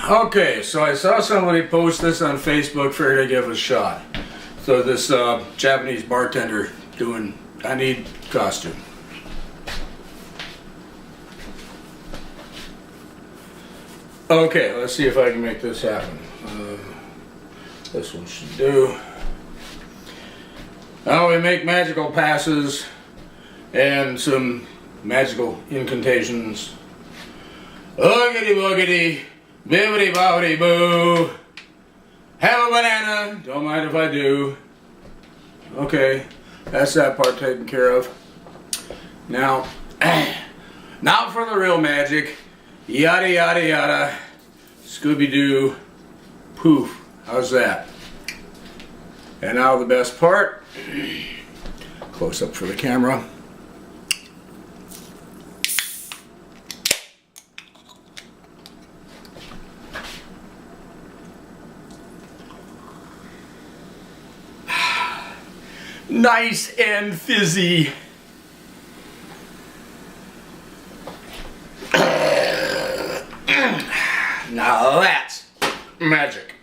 Okay, so I saw somebody post this on Facebook, figured I'd give it a shot. So this Japanese bartender doing I need costume. Okay, let's see if I can make this happen. This one should do. Now we make magical passes and some magical incantations. Oogity boogity, bibbity bobbity boo. Have a banana, don't mind if I do. Okay, that's that part taken care of. Now, now for the real magic. Yada yada yada. Scooby-Doo. Poof. How's that? And now the best part. Close up for the camera. Nice and fizzy. Now that's magic.